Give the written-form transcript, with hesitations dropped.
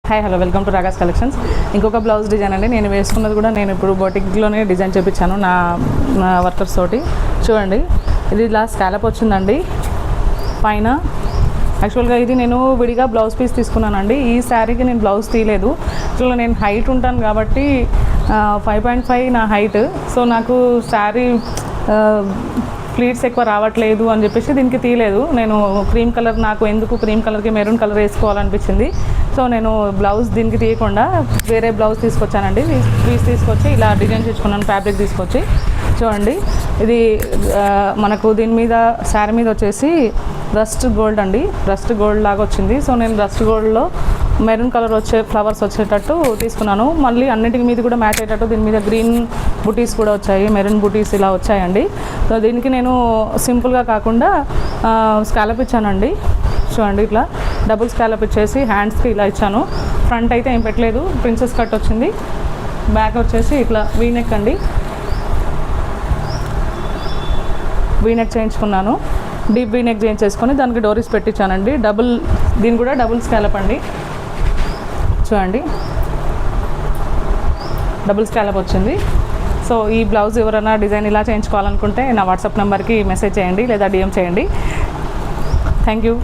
Hi hello welcome to ragas collections. ఇంకొక blouse design అండి. నేను వేసుకున్నది కూడా నేను ఇప్పుడు బొటిక్లోనే డిజైన్ చేయించాను నా వర్కర్స్ తోటి. చూడండి, ఇది ఇలా స్కాలప్ వచ్చిందండి పైన. యాక్చువల్గా ఇది నేను విడిగా బ్లౌజ్ పీస్ తీసుకున్నానండి. ఈ శారీకి నేను బ్లౌజ్ తీయలేదు. యాక్చువల్గా నేను హైట్ ఉంటాను కాబట్టి 5.5 నా హైట్. సో నాకు శారీ ప్లీట్స్ ఎక్కువ రావట్లేదు అని చెప్పేసి దీనికి తీయలేదు. నేను క్రీమ్ కలర్, నాకు ఎందుకు క్రీమ్ కలర్కి మెరూన్ కలర్ వేసుకోవాలనిపించింది. సో నేను బ్లౌజ్ దీనికి తీయకుండా వేరే బ్లౌజ్ తీసుకొచ్చానండి. పీస్ తీసుకొచ్చి ఇలా డిజైన్ చేసుకున్నాను, ఫ్యాబ్రిక్ తీసుకొచ్చి. చూడండి, ఇది మనకు దీని మీద శారీ మీద వచ్చేసి రస్ట్ గోల్డ్ అండి, రస్ట్ గోల్డ్ లాగా వచ్చింది. సో నేను రస్ట్ గోల్డ్లో మెరూన్ కలర్ వచ్చే ఫ్లవర్స్ వచ్చేటట్టు తీసుకున్నాను. మళ్ళీ అన్నింటి మీద కూడా మ్యాచ్ అయ్యేటట్టు దీని మీద గ్రీన్ బుటీస్ కూడా వచ్చాయి, మెరూన్ బుటీస్ ఇలా వచ్చాయండి. సో దీనికి నేను సింపుల్గా కాకుండా స్కాలప్ ఇచ్చానండి. చూడండి, ఇట్లా డబుల్ స్కాలప్ ఇచ్చేసి హ్యాండ్స్కి ఇలా ఇచ్చాను. ఫ్రంట్ అయితే ఏం పెట్టలేదు, ప్రిన్సెస్ కట్ వచ్చింది. బ్యాక్ వచ్చేసి ఇట్లా వీనెక్ అండి, వీనెక్ చేయించుకున్నాను. డీప్ వీనెక్ చేయించేసుకొని దానికి డోరీస్ పెట్టించానండి. దీని కూడా డబుల్ స్కాలప్ అండి. చూడండి, డబుల్ స్కాలప్ వచ్చింది. సో ఈ బ్లౌజ్ ఎవరైనా డిజైన్ ఇలా చేయించుకోవాలనుకుంటే నా వాట్సాప్ నెంబర్కి మెసేజ్ చేయండి లేదా డిఎం చేయండి. Thank you.